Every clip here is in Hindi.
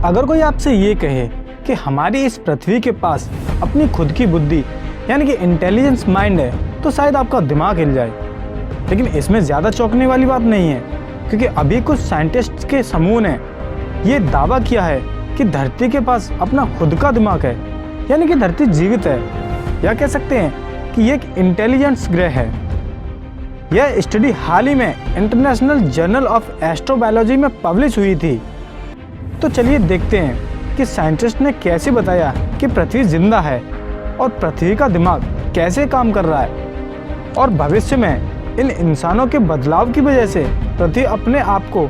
अगर कोई आपसे ये कहे कि हमारी इस पृथ्वी के पास अपनी खुद की बुद्धि यानी कि इंटेलिजेंस माइंड है, तो शायद आपका दिमाग हिल जाए। लेकिन इसमें ज़्यादा चौंकने वाली बात नहीं है, क्योंकि अभी कुछ साइंटिस्ट के समूह ने ये दावा किया है कि धरती के पास अपना खुद का दिमाग है, यानी कि धरती जीवित है, या कह सकते हैं कि ये एक इंटेलिजेंस ग्रह है। यह स्टडी हाल ही में इंटरनेशनल जर्नल ऑफ एस्ट्रोबायोलॉजी में पब्लिश हुई थी। तो चलिए देखते हैं कि साइंटिस्ट ने कैसे बताया कि पृथ्वी जिंदा है और पृथ्वी का दिमाग कैसे काम कर रहा है, और भविष्य में इन इंसानों के बदलाव की वजह से पृथ्वी अपने आप को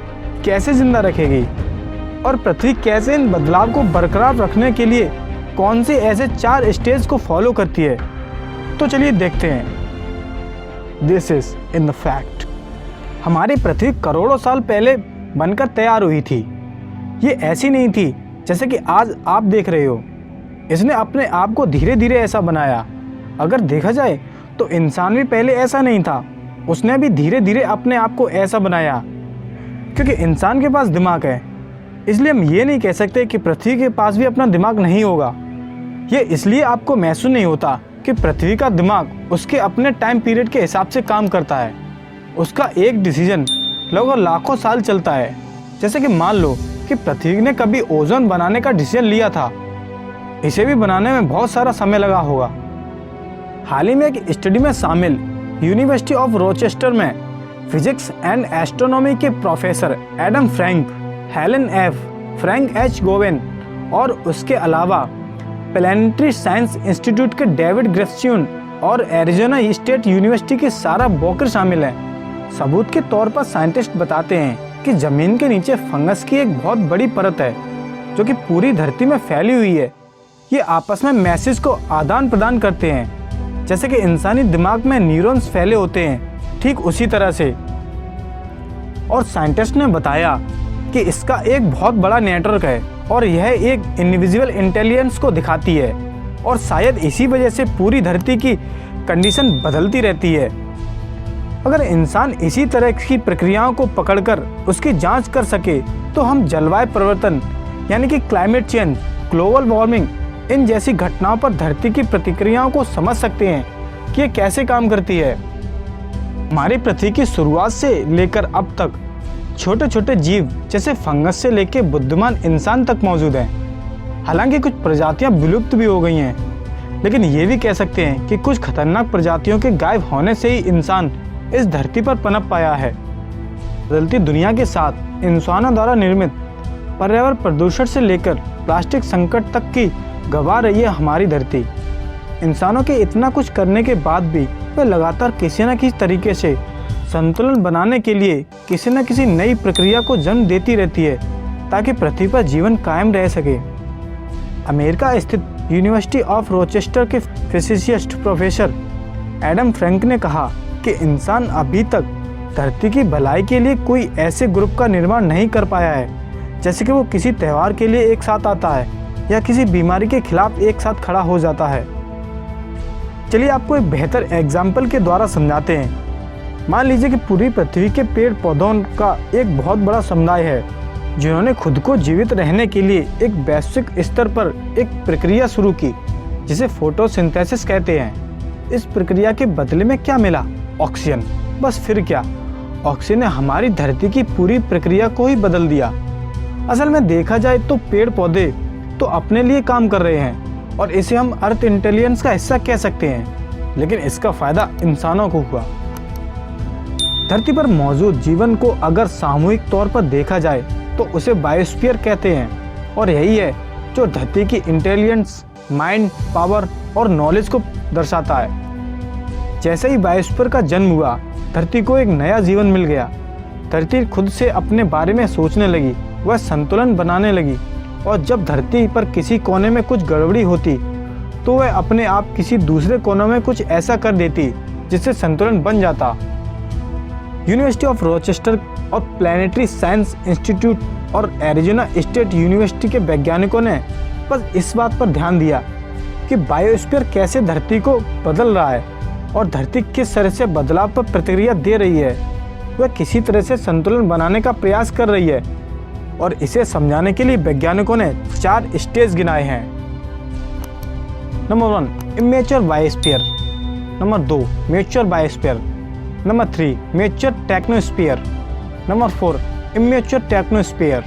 कैसे जिंदा रखेगी, और पृथ्वी कैसे इन बदलाव को बरकरार रखने के लिए कौन से ऐसे 4 स्टेज को फॉलो करती है। तो चलिए देखते हैं। This is in the fact. हमारी पृथ्वी करोड़ों साल पहले बनकर तैयार हुई थी। ये ऐसी नहीं थी जैसे कि आज आप देख रहे हो। इसने अपने आप को धीरे धीरे ऐसा बनाया। अगर देखा जाए तो इंसान भी पहले ऐसा नहीं था, उसने भी धीरे धीरे अपने आप को ऐसा बनाया। क्योंकि इंसान के पास दिमाग है, इसलिए हम ये नहीं कह सकते कि पृथ्वी के पास भी अपना दिमाग नहीं होगा। ये इसलिए आपको महसूस नहीं होता कि पृथ्वी का दिमाग उसके अपने टाइम पीरियड के हिसाब से काम करता है। उसका एक डिसीजन लगभग लाखों साल चलता है। जैसे कि मान लो कि पृथ्वी ने कभी ओजोन बनाने का डिसीजन लिया था, इसे भी बनाने में बहुत सारा समय लगा होगा। हाल ही में एक स्टडी में शामिल यूनिवर्सिटी ऑफ रोचेस्टर में फिजिक्स एंड एस्ट्रोनॉमी के professor Adam Frank, Helen F, Frank H Gowen और उसके अलावा प्लैनेटरी साइंस इंस्टीट्यूट के डेविड ग्रेफ्स्यून और एरिजोना स्टेट यूनिवर्सिटी की सारा बोकर शामिल हैं। सबूत के तौर पर साइंटिस्ट बताते हैं कि जमीन के नीचे फंगस की एक बहुत बड़ी परत है जो कि पूरी धरती में फैली हुई है। ये आपस में मैसेज को आदान प्रदान करते हैं, जैसे कि इंसानी दिमाग में न्यूरॉन्स फैले होते हैं, ठीक उसी तरह से। और साइंटिस्ट ने बताया कि इसका एक बहुत बड़ा नेटवर्क है और यह एक इनविजिबल इंटेलिजेंस को दिखाती है, और शायद इसी वजह से पूरी धरती की कंडीशन बदलती रहती है। अगर इंसान इसी तरह की प्रक्रियाओं को पकड़कर उसकी जांच कर सके तो हम जलवायु परिवर्तन यानी कि क्लाइमेट चेंज, ग्लोबल वार्मिंग, इन जैसी घटनाओं पर धरती की प्रतिक्रियाओं को समझ सकते हैं कि ये कैसे काम करती है। हमारी पृथ्वी की शुरुआत से लेकर अब तक छोटे छोटे जीव जैसे फंगस से लेकर बुद्धिमान इंसान तक मौजूद हैं। हालांकि कुछ प्रजातियां विलुप्त भी हो गई हैं, लेकिन ये भी कह सकते हैं कि कुछ खतरनाक प्रजातियों के गायब होने से ही इंसान इस धरती पर पनप पाया है। बदलती दुनिया के साथ इंसानों द्वारा निर्मित पर्यावरण प्रदूषण से लेकर प्लास्टिक संकट तक की गंवा रही है हमारी धरती। इंसानों के इतना कुछ करने के बाद भी वे लगातार किसी न किसी तरीके से संतुलन बनाने के लिए किसी न किसी नई प्रक्रिया को जन्म देती रहती है ताकि पृथ्वी पर जीवन कायम रह सके। अमेरिका स्थित यूनिवर्सिटी ऑफ रोचेस्टर के फिजिसिस्ट प्रोफेसर एडम फ्रैंक ने कहा कि इंसान अभी तक धरती की भलाई के लिए कोई ऐसे ग्रुप का निर्माण नहीं कर पाया है, जैसे कि वो किसी त्यौहार के लिए एक साथ आता है या किसी बीमारी के खिलाफ एक साथ खड़ा हो जाता है। चलिए आपको एक बेहतर एग्जाम्पल के द्वारा समझाते हैं। मान लीजिए कि पूरी पृथ्वी के पेड़ पौधों का एक बहुत बड़ा समुदाय है जिन्होंने खुद को जीवित रहने के लिए एक वैश्विक स्तर पर एक प्रक्रिया शुरू की जिसे फोटोसिंथेसिस कहते हैं। इस प्रक्रिया के बदले में क्या मिला? ऑक्सीजन। बस फिर क्या, ऑक्सीजन ने हमारी धरती की पूरी प्रक्रिया को ही बदल दिया। असल में देखा जाए तो पेड़ पौधे तो अपने लिए काम कर रहे हैं और इसे हम अर्थ इंटेलिजेंस का हिस्सा कह सकते हैं, लेकिन इसका फायदा इंसानों को हुआ। धरती पर मौजूद जीवन को अगर सामूहिक तौर पर देखा जाए तो उसे बायोस्फीयर कहते हैं, और यही है जो धरती की इंटेलिजेंस, माइंड, पावर और नॉलेज को दर्शाता है। जैसे ही बायोस्फीयर का जन्म हुआ, धरती को एक नया जीवन मिल गया। धरती खुद से अपने बारे में सोचने लगी, वह संतुलन बनाने लगी, और जब धरती पर किसी कोने में कुछ गड़बड़ी होती तो वह अपने आप किसी दूसरे कोने में कुछ ऐसा कर देती जिससे संतुलन बन जाता। यूनिवर्सिटी ऑफ रोचेस्टर और प्लैनेटरी साइंस इंस्टीट्यूट और एरिजोना स्टेट यूनिवर्सिटी के वैज्ञानिकों ने बस इस बात पर ध्यान दिया कि बायोस्फीयर कैसे धरती को बदल रहा है और धरती किस तरह से बदलाव पर प्रतिक्रिया दे रही है। वह किसी तरह से संतुलन बनाने का प्रयास कर रही है। और इसे समझाने के लिए वैज्ञानिकों ने 4 स्टेज गिनाए हैं। Number 1 immature biosphere, number 2 mature biosphere, number 3 mature technosphere, number 4 immature technosphere.